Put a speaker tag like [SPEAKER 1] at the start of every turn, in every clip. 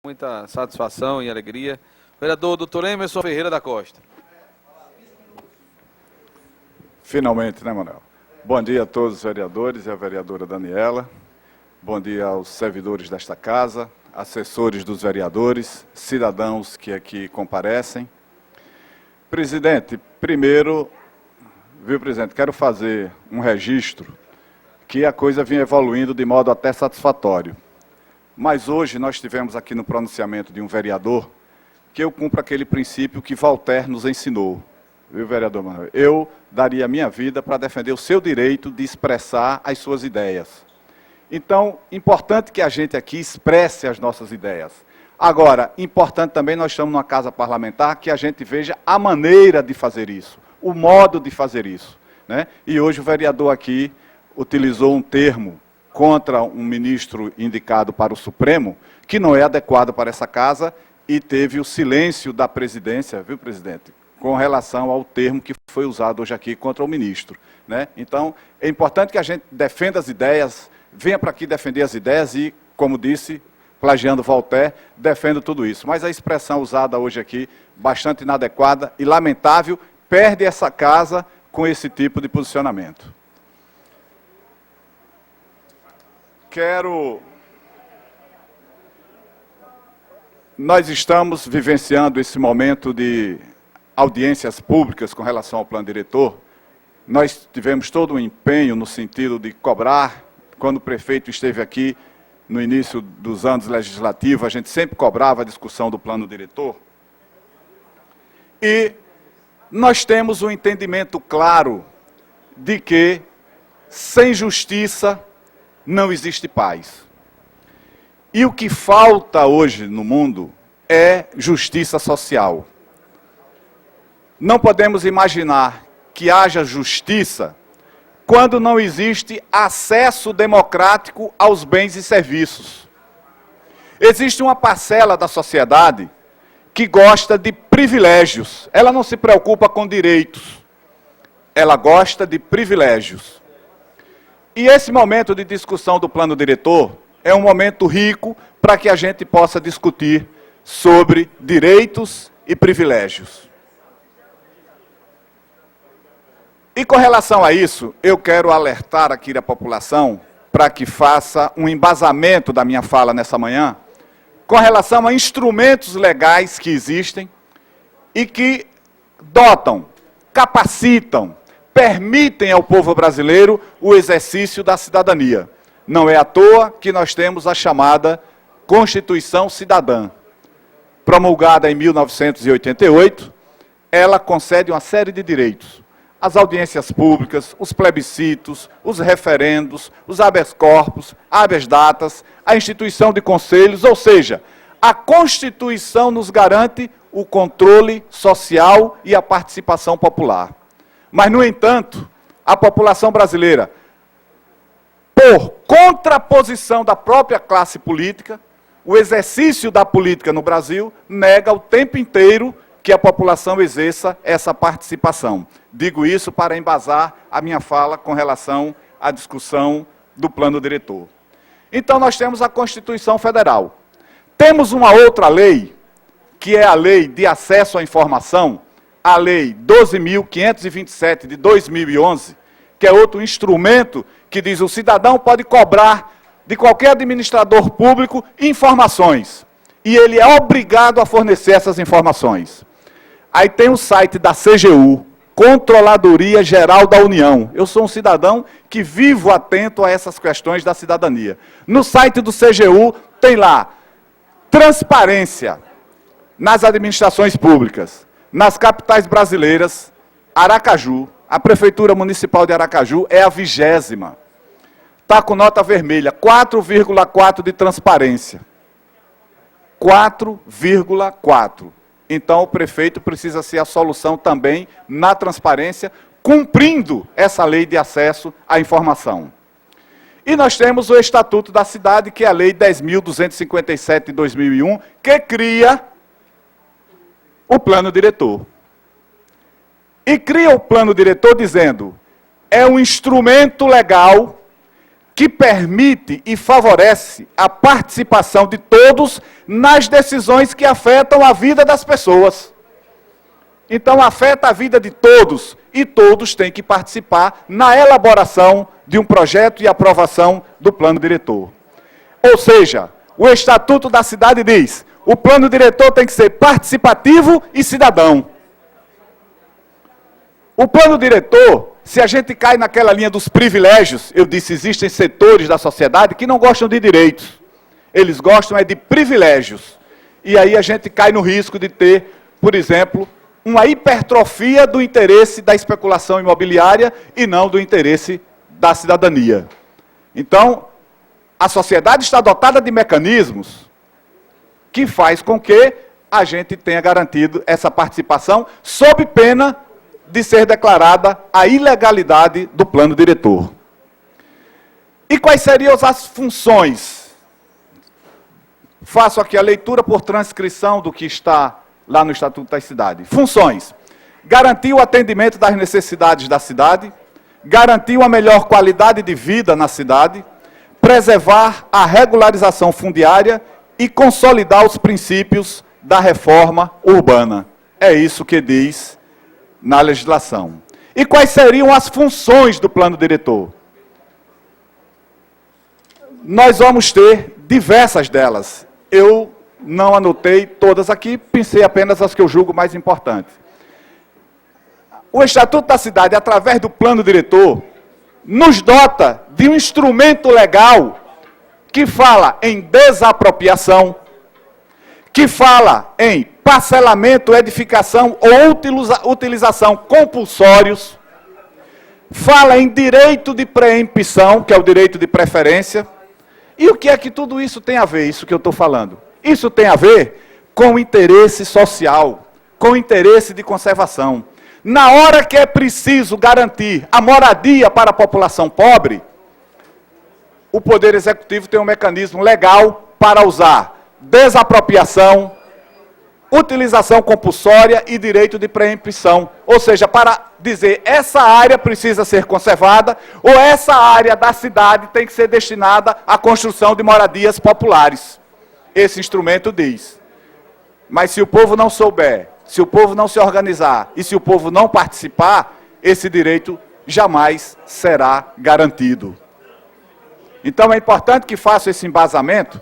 [SPEAKER 1] Muita satisfação e alegria. Vereador Dr. Emerson Ferreira da Costa.
[SPEAKER 2] Finalmente, né, Manuel? Bom dia a todos os vereadores e a vereadora Daniela. Bom dia aos servidores desta casa, assessores dos vereadores, cidadãos que aqui comparecem. Presidente, primeiro, presidente, quero fazer um registro que a coisa vinha evoluindo de modo até satisfatório. Mas hoje nós tivemos aqui no pronunciamento de um vereador que eu cumpro aquele princípio que Voltaire nos ensinou. Viu, vereador Manuel? Eu daria a minha vida para defender o seu direito de expressar as suas ideias. Então, importante que a gente aqui expresse as nossas ideias. Agora, importante também, nós estamos numa casa parlamentar, que a gente veja a maneira de fazer isso, o modo de fazer isso, né? E hoje o vereador aqui utilizou um termo contra um ministro indicado para o Supremo, que não é adequado para essa casa, e teve o silêncio da presidência, viu, presidente, com relação ao termo que foi usado hoje aqui contra o ministro, né? Então, é importante que a gente defenda as ideias, venha para aqui defender as ideias e, como disse, plagiando Voltaire, defendo tudo isso. Mas a expressão usada hoje aqui, bastante inadequada e lamentável, perde essa casa com esse tipo de posicionamento. Nós estamos vivenciando esse momento de audiências públicas com relação ao plano diretor. Nós tivemos todo um empenho no sentido de cobrar. Quando o prefeito esteve aqui no início dos anos legislativos, a gente sempre cobrava a discussão do plano diretor. E nós temos um entendimento claro de que, sem justiça, não existe paz. E o que falta hoje no mundo é justiça social. Não podemos imaginar que haja justiça quando não existe acesso democrático aos bens e serviços. Existe uma parcela da sociedade que gosta de privilégios. Ela não se preocupa com direitos. Ela gosta de privilégios. E esse momento de discussão do plano diretor é um momento rico para que a gente possa discutir sobre direitos e privilégios. E com relação a isso, eu quero alertar aqui a população para que faça um embasamento da minha fala nessa manhã com relação a instrumentos legais que existem e que dotam, capacitam, permitem ao povo brasileiro o exercício da cidadania. Não é à toa que nós temos a chamada Constituição Cidadã. Promulgada em 1988, ela concede uma série de direitos. As audiências públicas, os plebiscitos, os referendos, os habeas corpus, habeas datas, a instituição de conselhos, ou seja, a Constituição nos garante o controle social e a participação popular. Mas, no entanto, a população brasileira, por contraposição da própria classe política, o exercício da política no Brasil nega o tempo inteiro que a população exerça essa participação. Digo isso para embasar a minha fala com relação à discussão do plano diretor. Então, nós temos a Constituição Federal. Temos uma outra lei, que é a Lei de Acesso à Informação, a Lei 12.527 de 2011, que é outro instrumento que diz que o cidadão pode cobrar de qualquer administrador público informações. E ele é obrigado a fornecer essas informações. Aí tem o site da CGU, Controladoria Geral da União. Eu sou um cidadão que vivo atento a essas questões da cidadania. No site do CGU tem lá transparência nas administrações públicas. Nas capitais brasileiras, Aracaju, a Prefeitura Municipal de Aracaju é a 20ª. Está com nota vermelha, 4,4 de transparência. 4,4. Então, o prefeito precisa ser a solução também na transparência, cumprindo essa lei de acesso à informação. E nós temos o Estatuto da Cidade, que é a Lei 10.257 de 2001, que cria o plano diretor. E cria o plano diretor dizendo, é um instrumento legal que permite e favorece a participação de todos nas decisões que afetam a vida das pessoas. Então, afeta a vida de todos, e todos têm que participar na elaboração de um projeto e aprovação do plano diretor. Ou seja, o Estatuto da Cidade diz, o plano diretor tem que ser participativo e cidadão. O plano diretor, se a gente cai naquela linha dos privilégios, eu disse, existem setores da sociedade que não gostam de direitos. Eles gostam é de privilégios. E aí a gente cai no risco de ter, por exemplo, uma hipertrofia do interesse da especulação imobiliária e não do interesse da cidadania. Então, a sociedade está dotada de mecanismos que faz com que a gente tenha garantido essa participação sob pena de ser declarada a ilegalidade do plano diretor. E quais seriam as funções? Faço aqui a leitura por transcrição do que está lá no Estatuto da Cidade. Funções: garantir o atendimento das necessidades da cidade, garantir uma melhor qualidade de vida na cidade, preservar a regularização fundiária e consolidar os princípios da reforma urbana. É isso que diz na legislação. E quais seriam as funções do plano diretor? Nós vamos ter diversas delas. Eu não anotei todas aqui, pensei apenas as que eu julgo mais importantes. O Estatuto da Cidade, através do plano diretor, nos dota de um instrumento legal que fala em desapropriação, que fala em parcelamento, edificação ou utilização compulsórios, fala em direito de preempção, que é o direito de preferência. E o que é que tudo isso tem a ver, isso que eu estou falando? Isso tem a ver com o interesse social, com o interesse de conservação. Na hora que é preciso garantir a moradia para a população pobre, o Poder Executivo tem um mecanismo legal para usar desapropriação, utilização compulsória e direito de preempção. Ou seja, para dizer, essa área precisa ser conservada, ou essa área da cidade tem que ser destinada à construção de moradias populares. Esse instrumento diz. Mas se o povo não souber, se o povo não se organizar e se o povo não participar, esse direito jamais será garantido. Então é importante que faça esse embasamento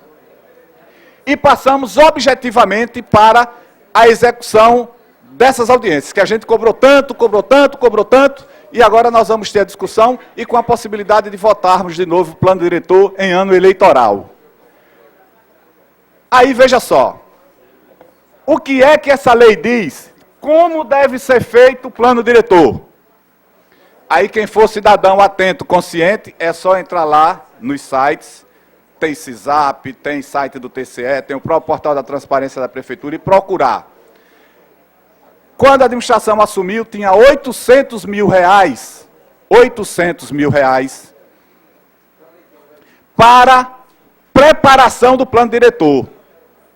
[SPEAKER 2] e passamos objetivamente para a execução dessas audiências, que a gente cobrou tanto, e agora nós vamos ter a discussão e com a possibilidade de votarmos de novo o plano diretor em ano eleitoral. Aí veja só, o que é que essa lei diz? Como deve ser feito o plano diretor? Aí quem for cidadão atento, consciente, é só entrar lá nos sites, tem CISAP, tem site do TCE, tem o próprio portal da transparência da prefeitura e procurar. Quando a administração assumiu, tinha 800 mil reais para preparação do plano diretor.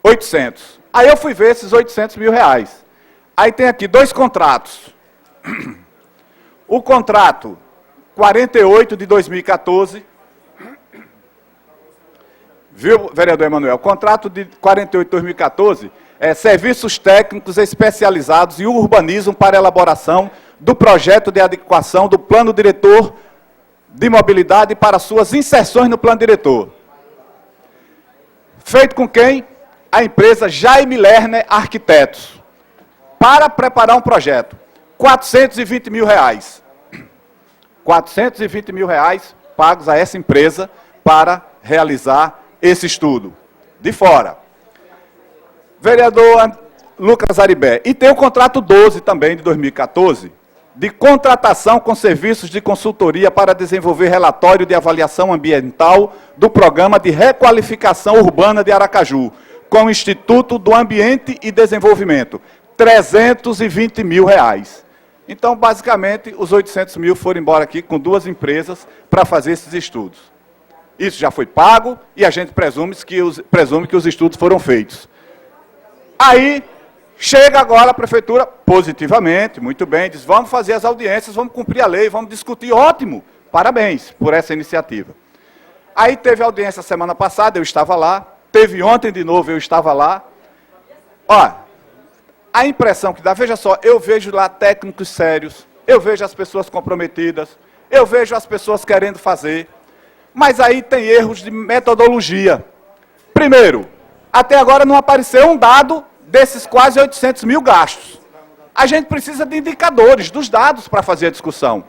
[SPEAKER 2] 800. Aí eu fui ver esses 800 mil reais. Aí tem aqui dois contratos. O contrato 48 de 2014, viu, vereador Emanuel? O contrato de 48 de 2014 é serviços técnicos especializados em urbanismo para elaboração do projeto de adequação do plano diretor de mobilidade para suas inserções no plano diretor. Feito com quem? A empresa Jaime Lerner Arquitetos, para preparar um projeto. 420 mil reais. 420 mil reais pagos a essa empresa para realizar esse estudo. De fora. Vereador Lucas Aribé. E tem o contrato 12 também, de 2014, de contratação com serviços de consultoria para desenvolver relatório de avaliação ambiental do Programa de Requalificação Urbana de Aracaju, com o Instituto do Ambiente e Desenvolvimento. 320 mil reais. Então, basicamente, os 800 mil foram embora aqui com duas empresas para fazer esses estudos. Isso já foi pago e a gente presume que os estudos foram feitos. Aí, chega agora a prefeitura, positivamente, muito bem, diz, vamos fazer as audiências, vamos cumprir a lei, vamos discutir, ótimo, parabéns por essa iniciativa. Aí teve audiência semana passada, eu estava lá. Teve ontem de novo, eu estava lá. Ó, a impressão que dá, veja só, eu vejo lá técnicos sérios, eu vejo as pessoas comprometidas, eu vejo as pessoas querendo fazer, mas aí tem erros de metodologia. Primeiro, até agora não apareceu um dado desses quase 800 mil gastos. A gente precisa de indicadores, dos dados para fazer a discussão.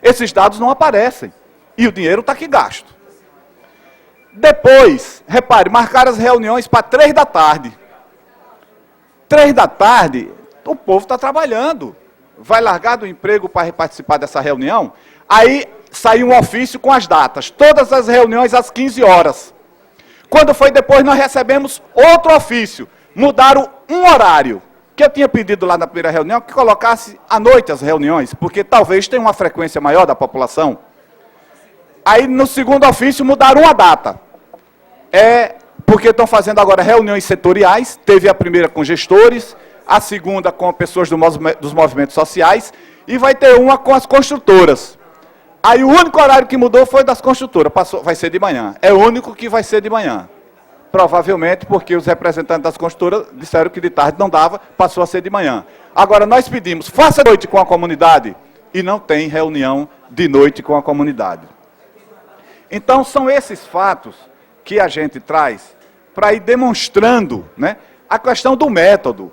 [SPEAKER 2] Esses dados não aparecem e o dinheiro está aqui gasto. Depois, repare, marcaram as reuniões para 3 da tarde. 3 da tarde, o povo está trabalhando. Vai largar do emprego para participar dessa reunião? Aí saiu um ofício com as datas. Todas as reuniões às 15 horas. Quando foi depois, nós recebemos outro ofício. Mudaram um horário. Que eu tinha pedido lá na primeira reunião, que colocasse à noite as reuniões, porque talvez tenha uma frequência maior da população. Aí, no segundo ofício, mudaram uma data. Porque estão fazendo agora reuniões setoriais, teve a primeira com gestores, a segunda com pessoas dos movimentos sociais, e vai ter uma com as construtoras. Aí o único horário que mudou foi das construtoras, vai ser de manhã. É o único que vai ser de manhã. Provavelmente porque os representantes das construtoras disseram que de tarde não dava, passou a ser de manhã. Agora, nós pedimos, faça noite com a comunidade, e não tem reunião de noite com a comunidade. Então, são esses fatos que a gente traz para ir demonstrando, né, a questão do método.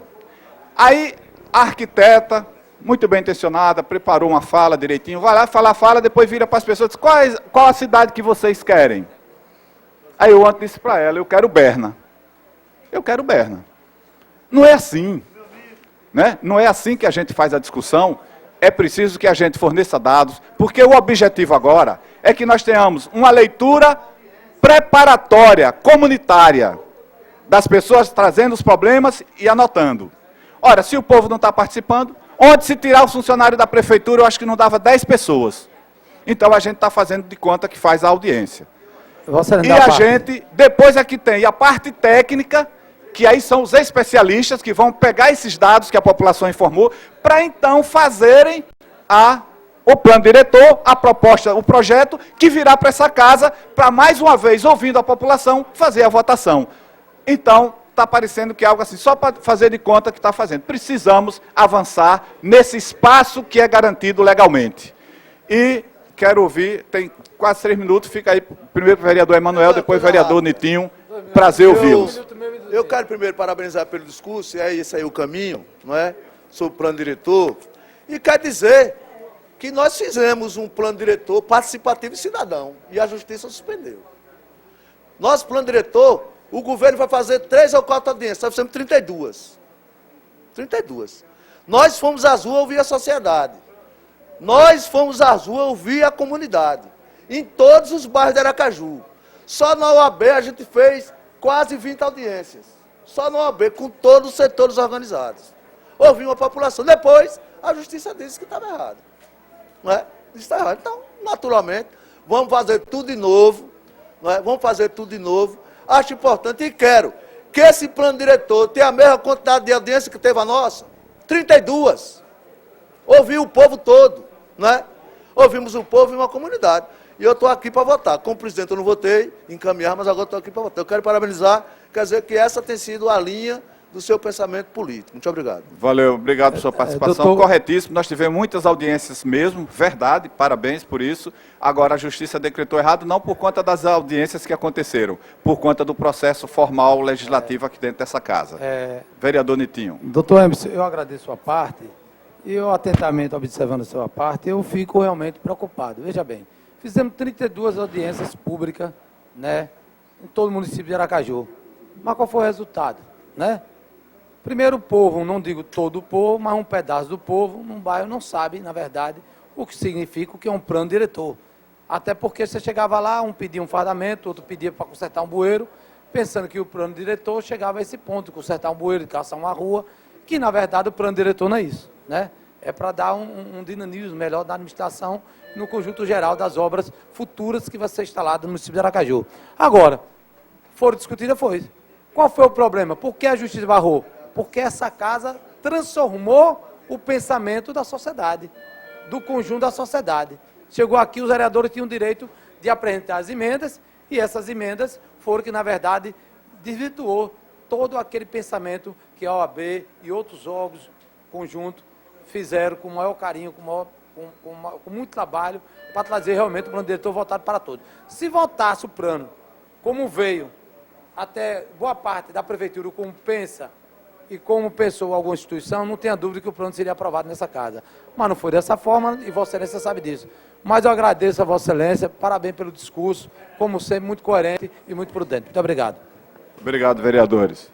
[SPEAKER 2] Aí, a arquiteta, muito bem intencionada, preparou uma fala direitinho, vai lá, fala, depois vira para as pessoas e diz, qual a cidade que vocês querem? Aí eu ontem disse para ela, eu quero Berna. Eu quero Berna. Não é assim. Né? Não é assim que a gente faz a discussão. É preciso que a gente forneça dados, porque o objetivo agora é que nós tenhamos uma leitura preparatória, comunitária, das pessoas trazendo os problemas e anotando. Ora, se o povo não está participando, onde se tirar o funcionário da prefeitura, eu acho que não dava 10 pessoas. Então a gente está fazendo de conta que faz a audiência. E a gente, depois é que tem a parte técnica, que aí são os especialistas que vão pegar esses dados que a população informou, para então fazerem o plano diretor, a proposta, o projeto, que virá para essa casa, para mais uma vez, ouvindo a população, fazer a votação. Então, está parecendo que é algo assim, só para fazer de conta que está fazendo. Precisamos avançar nesse espaço que é garantido legalmente. E quero ouvir, tem quase 3 minutos, fica aí, primeiro o vereador Emanuel, depois o vereador Nitinho, prazer ouvi-los.
[SPEAKER 3] Eu quero primeiro parabenizar pelo discurso, e é esse aí o caminho, não é? Sobre o plano diretor, e quer dizer que nós fizemos um plano diretor participativo e cidadão, e a Justiça suspendeu. Nosso plano diretor, o governo vai fazer 3 ou 4 audiências, nós fizemos 32. 32. Nós fomos às ruas ouvir a sociedade. Nós fomos às ruas ouvir a comunidade, em todos os bairros de Aracaju. Só na OAB a gente fez quase 20 audiências. Só na OAB, com todos os setores organizados. Ouvimos a população. Depois, a Justiça disse que estava errado. Não é? Disse que estava errado. Então, naturalmente, vamos fazer tudo de novo. Não é? Vamos fazer tudo de novo. Acho importante e quero que esse plano diretor tenha a mesma quantidade de audiência que teve a nossa. 32. Ouviu o povo todo. Não é? Ouvimos o povo e uma comunidade. E eu estou aqui para votar. Como presidente eu não votei, encaminhar, mas agora estou aqui para votar. Eu quero parabenizar, quer dizer que essa tem sido a linha do seu pensamento político. Muito obrigado.
[SPEAKER 2] Valeu, obrigado pela sua participação.
[SPEAKER 4] Doutor...
[SPEAKER 2] Corretíssimo, nós tivemos muitas audiências mesmo, verdade, parabéns por isso. Agora a Justiça decretou errado, não por conta das audiências que aconteceram, por conta do processo formal legislativo aqui dentro dessa casa. Vereador Nitinho.
[SPEAKER 4] Doutor Emerson, eu agradeço a parte, e eu atentamente observando a sua parte, eu fico realmente preocupado. Veja bem, fizemos 32 audiências públicas, né, em todo o município de Aracaju. Mas qual foi o resultado, né? Primeiro, o povo, não digo todo o povo, mas um pedaço do povo, num bairro, não sabe, na verdade, o que significa o que é um plano diretor. Até porque você chegava lá, um pedia um fardamento, outro pedia para consertar um bueiro, pensando que o plano diretor chegava a esse ponto, de consertar um bueiro, de caçar uma rua, que, na verdade, o plano diretor não é isso, né? É para dar um dinamismo melhor da administração no conjunto geral das obras futuras que vai ser instalado no município de Aracaju. Agora, foram discutidas, foi. Qual foi o problema? Por que a Justiça barrou? Porque essa casa transformou o pensamento da sociedade, do conjunto da sociedade. Chegou aqui, os vereadores tinham o direito de apresentar as emendas E essas emendas foram que, na verdade, desvirtuou todo aquele pensamento que a OAB e outros órgãos conjuntos fizeram com o maior carinho, com muito trabalho, para trazer realmente o plano diretor voltado para todos. Se voltasse o plano, como veio até boa parte da prefeitura, como pensa e como pensou alguma instituição, não tenha dúvida que o plano seria aprovado nessa casa. Mas não foi dessa forma e Vossa Excelência sabe disso. Mas eu agradeço a Vossa Excelência, parabéns pelo discurso, como sempre, muito coerente e muito prudente. Muito obrigado.
[SPEAKER 2] Obrigado, vereadores.